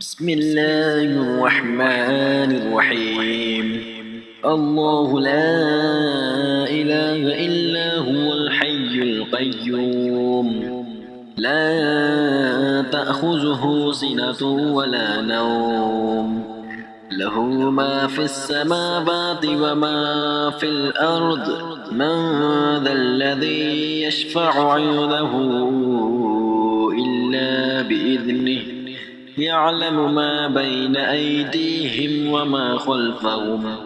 بسم الله الرحمن الرحيم. الله لا إله إلا هو الحي القيوم، لا تأخذه سنة ولا نوم، له ما في السماوات وما في الأرض. من ذا الذي يشفع عنده إلا بإذنه، يعلم ما بين أيديهم وما خلفهم،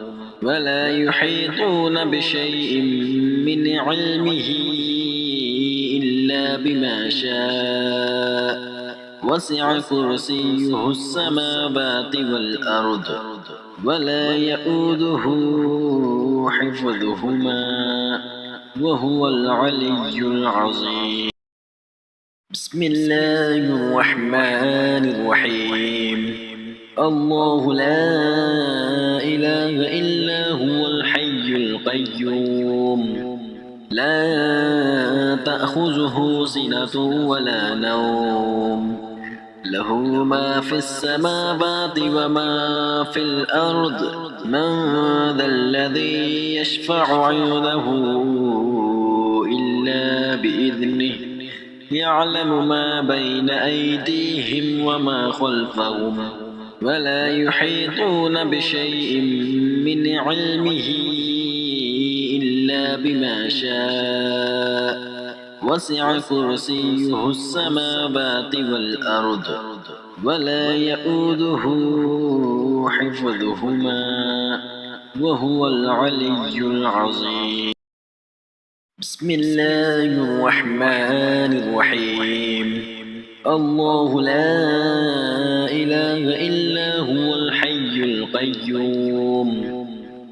ولا يحيطون بشيء من علمه إلا بما شاء. وسع كرسيه السماوات والأرض، ولا يؤوده حفظهما، وهو العلي العظيم. بسم الله الرحمن الرحيم. الله لا إله إلا هو الحي القيوم، لا تأخذه سنة ولا نوم، له ما في السماوات وما في الأرض. من ذا الذي يشفع عنده إلا بإذنه، يعلم ما بين أيديهم وما خلفهم، ولا يحيطون بشيء من علمه إلا بما شاء. وسع كرسيه السماوات والأرض، ولا يؤوده حفظهما، وهو العلي العظيم. بسم الله الرحمن الرحيم. الله لا إله إلا هو الحي القيوم،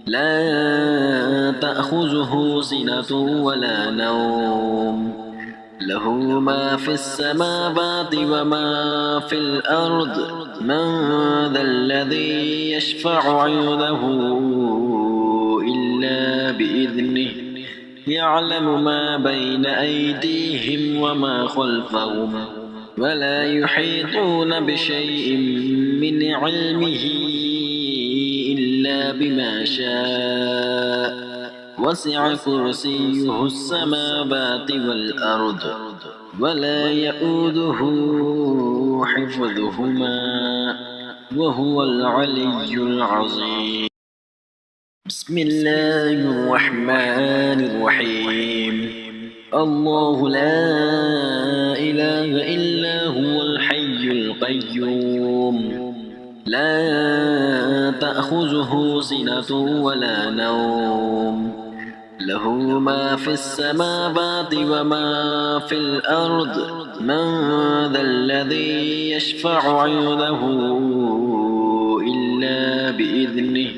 لا تأخذه سنة ولا نوم، له ما في السماوات وما في الأرض. من ذا الذي يشفع عنده إلا بإذنه، يعلم ما بين أيديهم وما خلفهم، ولا يحيطون بشيء من علمه إلا بما شاء. وسع كرسيه السماوات والأرض، ولا يؤوده حفظهما، وهو العلي العظيم. بسم الله الرحمن الرحيم. الله لا إله إلا هو الحي القيوم، لا تأخذه سنة ولا نوم، له ما في السماوات وما في الأرض. من ذا الذي يشفع عنده إلا بإذنه،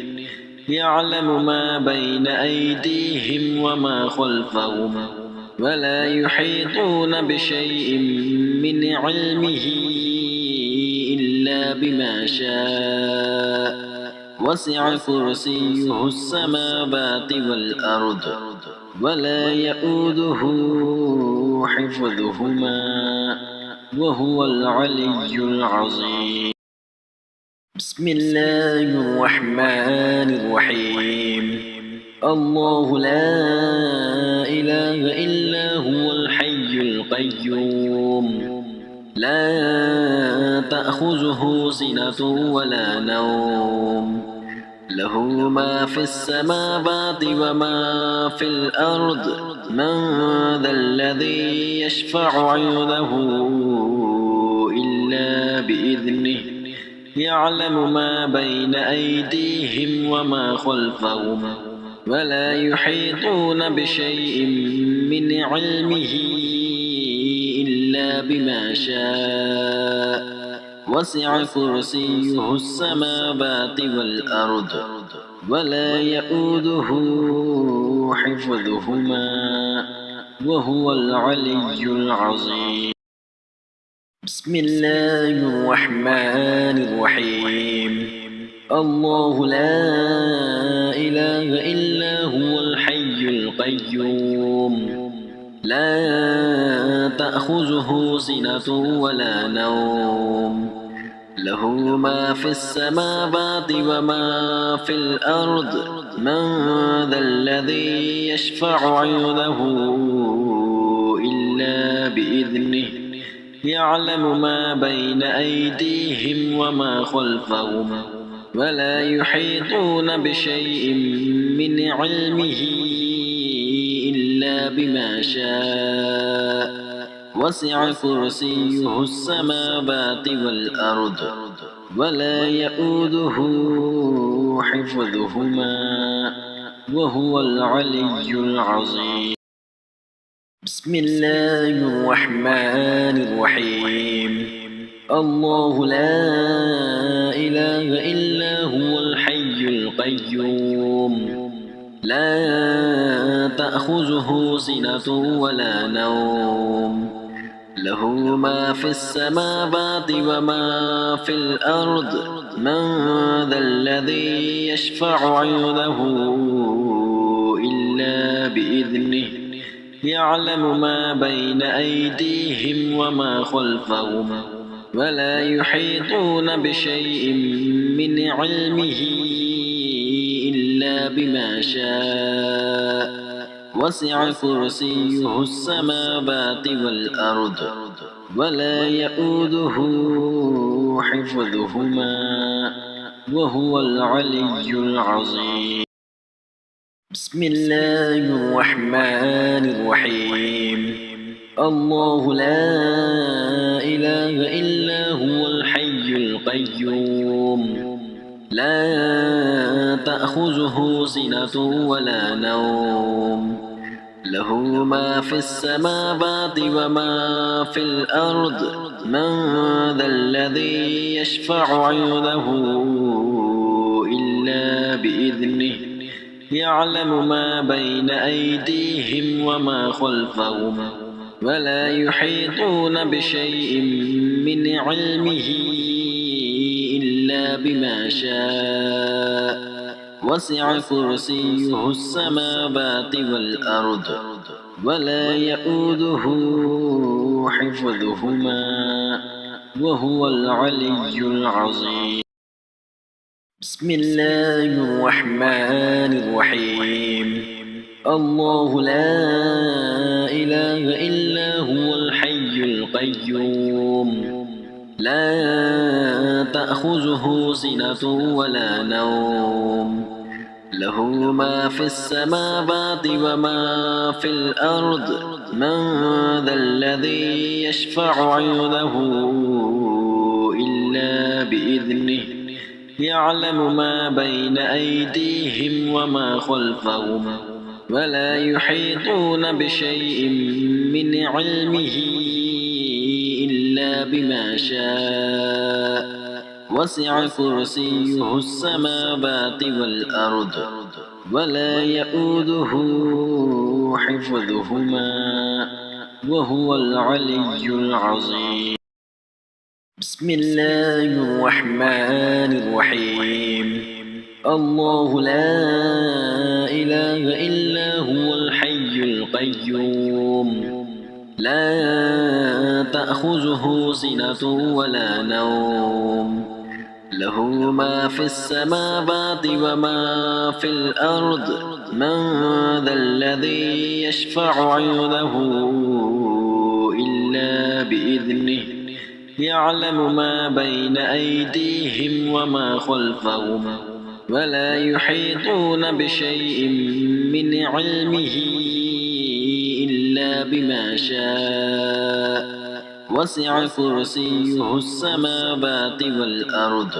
يعلم ما بين أيديهم وما خلفهم، ولا يحيطون بشيء من علمه إلا بما شاء. وسع كرسيه السماوات والأرض، ولا يؤوده حفظهما، وهو العلي العظيم. بسم الله الرحمن الرحيم. الله لا إله إلا هو الحي القيوم، لا تأخذه سنة ولا نوم، له ما في السماوات وما في الأرض. من ذا الذي يشفع عنده إلا بإذنه، يعلم ما بين أيديهم وما خلفهم، ولا يحيطون بشيء من علمه إلا بما شاء. وسع كرسيه السماوات والأرض، ولا يؤوده حفظهما، وهو العلي العظيم. بسم الله الرحمن الرحيم. الله لا إله إلا هو الحي القيوم، لا تأخذه سنة ولا نوم، له ما في السماوات وما في الأرض من ذا الذي يشفع عنده إلا بإذنه يعلم ما بين أيديهم وما خلفهم ولا يحيطون بشيء من علمه إلا بما شاء وسع كرسيه السماوات والأرض ولا يؤوده حفظهما وهو العلي العظيم بسم الله الرحمن الرحيم الله لا إله إلا هو الحي القيوم لا تأخذه سنة ولا نوم له ما في السماوات وما في الأرض من ذا الذي يشفع عنده إلا بإذنه يعلم ما بين أيديهم وما خلفهم ولا يحيطون بشيء من علمه إلا بما شاء وسع كرسيه السماوات والأرض ولا يؤوده حفظهما وهو العلي العظيم بسم الله الرحمن الرحيم الله لا إله إلا هو الحي القيوم لا تأخذه سنة ولا نوم له ما في السماوات وما في الأرض من ذا الذي يشفع عنده إلا بإذنه يعلم ما بين أيديهم وما خلفهم ولا يحيطون بشيء من علمه إلا بما شاء وسع كرسيه السماوات والأرض ولا يؤوده حفظهما وهو العلي العظيم بسم الله الرحمن الرحيم الله لا إله إلا هو الحي القيوم لا تأخذه سنة ولا نوم له ما في السماوات وما في الأرض من ذا الذي يشفع عنده إلا بإذنه يعلم ما بين أيديهم وما خلفهم ولا يحيطون بشيء من علمه إلا بما شاء وسع كرسيه السماوات والأرض ولا يؤوده حفظهما وهو العلي العظيم بسم الله الرحمن الرحيم الله لا إله إلا هو الحي القيوم لا تأخذه سنة ولا نوم له ما في السماوات وما في الأرض من ذا الذي يشفع عنده إلا بإذنه يعلم ما بين أيديهم وما خلفهم ولا يحيطون بشيء من علمه إلا بما شاء وسع كرسيه السماوات والأرض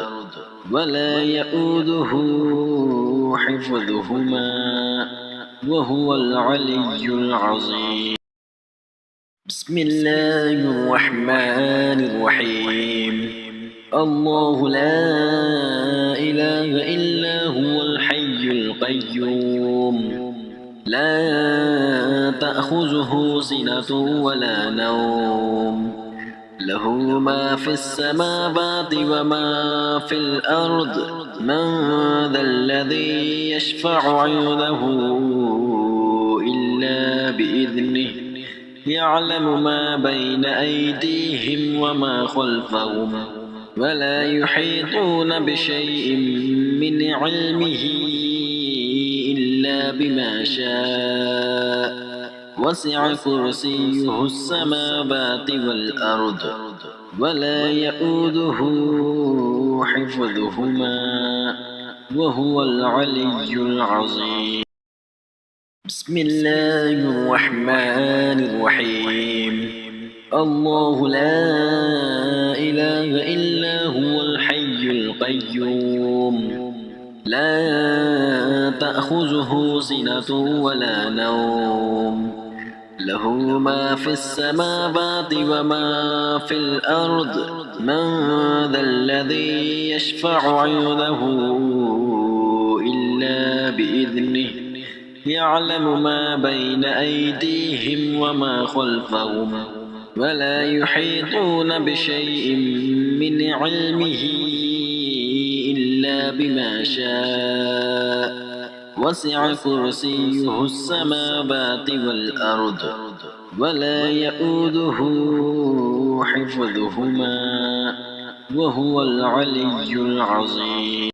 ولا يؤوده حفظهما وهو العلي العظيم بسم الله الرحمن الرحيم الله لا إله إلا هو الحي القيوم لا تأخذه سنة ولا نوم له ما في السماوات وما في الأرض من ذا الذي يشفع عنده إلا بإذنه يعلم ما بين أيديهم وما خلفهم ولا يحيطون بشيء من علمه إلا بما شاء وسع كرسيه السماوات والأرض ولا يؤوده حفظهما وهو العلي العظيم. بسم الله الرحمن الرحيم. الله لا إله إلا هو الحي القيوم لا تأخذه سنة ولا نوم له ما في السماوات وما في الأرض من ذا الذي يشفع عنده إلا بإذنه يعلم ما بين أيديهم وما خلفهم ولا يحيطون بشيء من علمه إلا بما شاء وسع كرسيه السماوات والأرض ولا يؤوده حفظهما وهو العلي العظيم.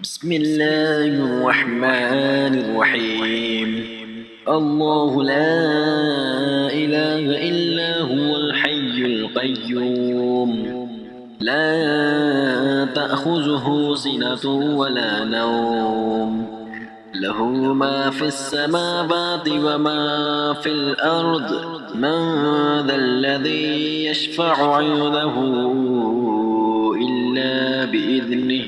بسم الله الرحمن الرحيم. الله لا إله إلا هو الحي القيوم لا تأخذه سنة ولا نوم له ما في السماوات وما في الأرض من ذا الذي يشفع عنده إلا بإذنه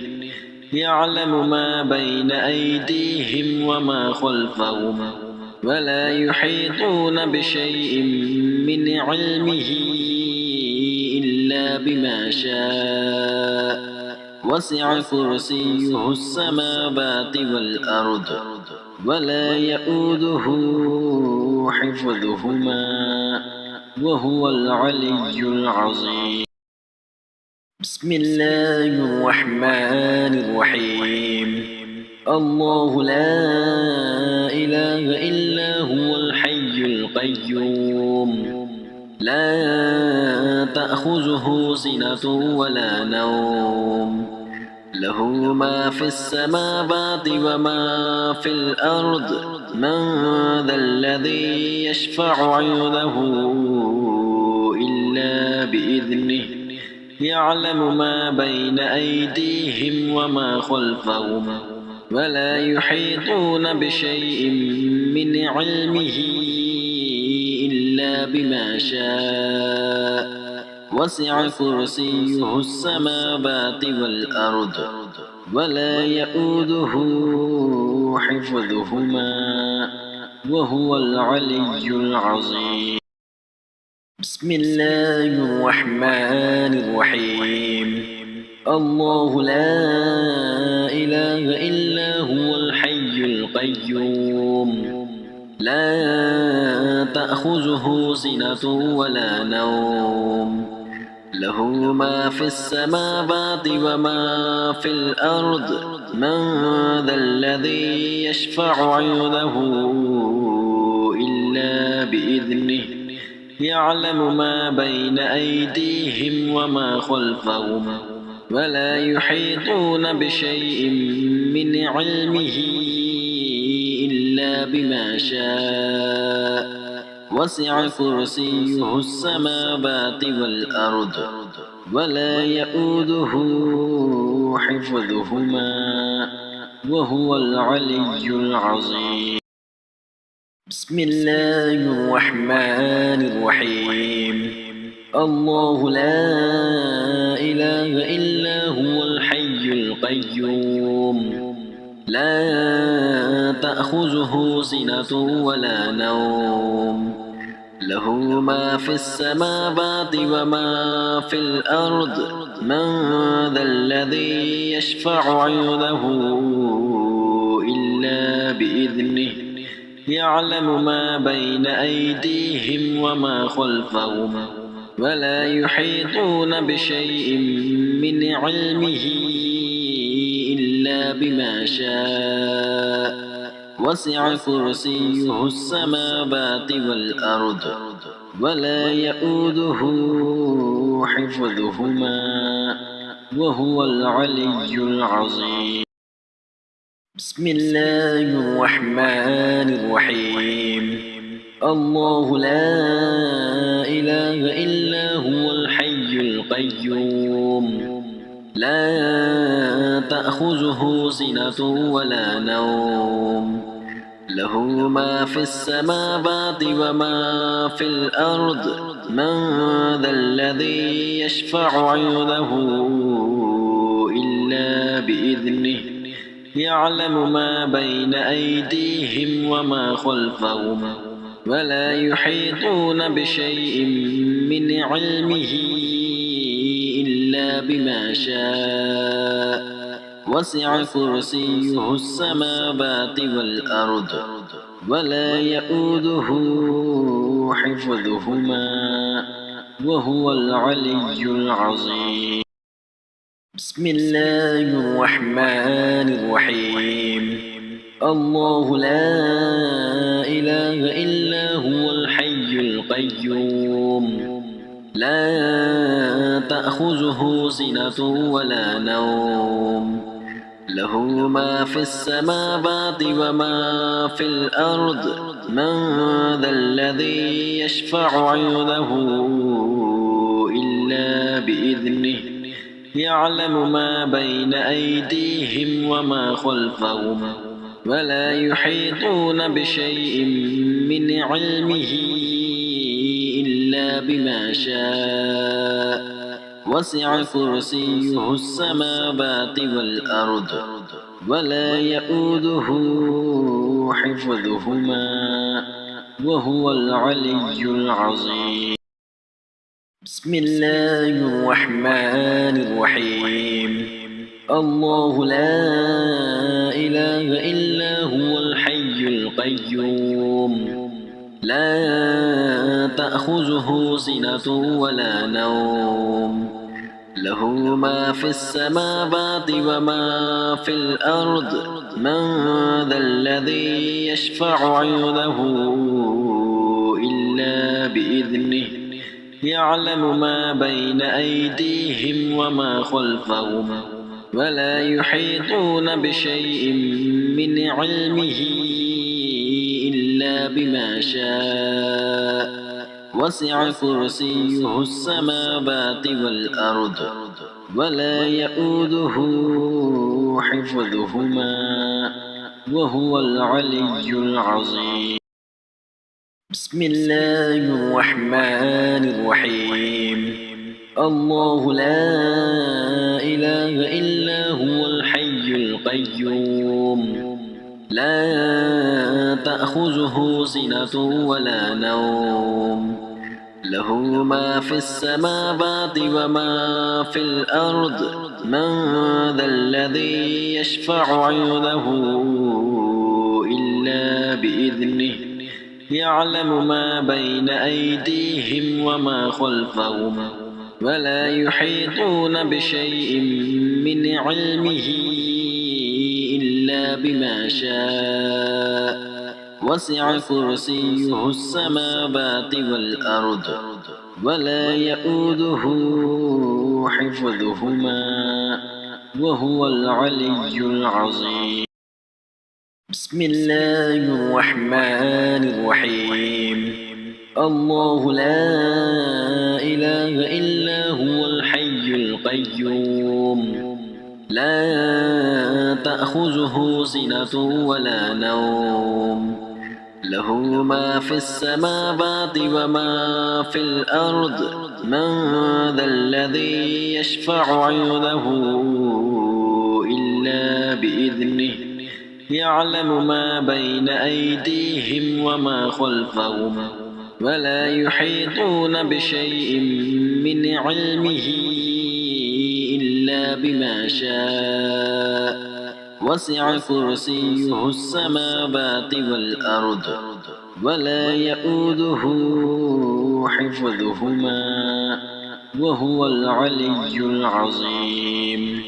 يعلم ما بين أيديهم وما خلفهم ولا يحيطون بشيء من علمه إلا بما شاء وسع كرسيه السماوات والأرض ولا يؤوده حفظهما وهو العلي العظيم. بسم الله الرحمن الرحيم. الله لا إله إلا هو الحي القيوم لا تأخذه سنة ولا نوم له ما في السماوات وما في الأرض من ذا الذي يشفع عنده إلا بإذنه يعلم ما بين أيديهم وما خلفهم ولا يحيطون بشيء من علمه إلا بما شاء وسع كرسيه السماوات والأرض ولا يؤوده حفظهما وهو العلي العظيم. بسم الله الرحمن الرحيم. الله لا إله إلا هو الحي القيوم لا تأخذه سنة ولا نوم له ما في السماوات وما في الأرض من ذا الذي يشفع عنده إلا بإذنه يعلم ما بين أيديهم وما خلفهم ولا يحيطون بشيء من علمه إلا بما شاء وسع كرسيه السماوات والأرض ولا يؤوده حفظهما وهو العلي العظيم. بسم الله الرحمن الرحيم. الله لا إله إلا هو الحي القيوم لا تأخذه سنة ولا نوم له ما في السماوات وما في الأرض من ذا الذي يشفع عنده إلا بإذنه يعلم ما بين أيديهم وما خلفهم ولا يحيطون بشيء من علمه إلا بما شاء وسع كرسيه السماوات والأرض ولا يؤوده حفظهما وهو العلي العظيم. بسم الله الرحمن الرحيم. الله لا إله إلا هو الحي القيوم لا تأخذه سنة ولا نوم له ما في السماوات وما في الأرض من ذا الذي يشفع عنده إلا بإذنه يعلم ما بين أيديهم وما خلفهم ولا يحيطون بشيء من علمه إلا بما شاء وسع كرسيه السماوات والأرض ولا يؤوده حفظهما وهو العلي العظيم. بسم الله الرحمن الرحيم. الله لا إله إلا هو الحي القيوم لا تأخذه سنة ولا نوم له ما في السماوات وما في الأرض من ذا الذي يشفع عنده إلا بإذنه يعلم ما بين أيديهم وما خلفهم ولا يحيطون بشيء من علمه إلا بما شاء وسع كرسيه السماوات والأرض ولا يؤوده حفظهما وهو العلي العظيم. بسم الله الرحمن الرحيم. الله لا إله إلا هو الحي القيوم لا تأخذه سنة ولا نوم له ما في السماوات وما في الأرض من ذا الذي يشفع عنده إلا بإذنه يعلم ما بين أيديهم وما خلفهم ولا يحيطون بشيء من علمه إلا بما شاء وسع كرسيه السماوات والأرض ولا يؤوده حفظهما وهو العلي العظيم. بسم الله الرحمن الرحيم. الله لا إله إلا هو الحي القيوم لا تأخذه سنة ولا نوم له ما في السماوات وما في الأرض من ذا الذي يشفع عنده إلا بإذنه يعلم ما بين أيديهم وما خلفهم ولا يحيطون بشيء من علمه إلا بما شاء وسع كرسيه السماوات والأرض ولا يؤوده حفظهما وهو العلي العظيم. بسم الله الرحمن الرحيم. الله لا إله إلا هو الحي القيوم لا تأخذه سنة ولا نوم له ما في السماوات وما في الأرض من ذا الذي يشفع عنده إلا بإذنه يعلم ما بين أيديهم وما خلفهم ولا يحيطون بشيء من علمه إلا بما شاء وسع كرسيه السماوات والأرض ولا يؤوده حفظهما وهو العلي العظيم.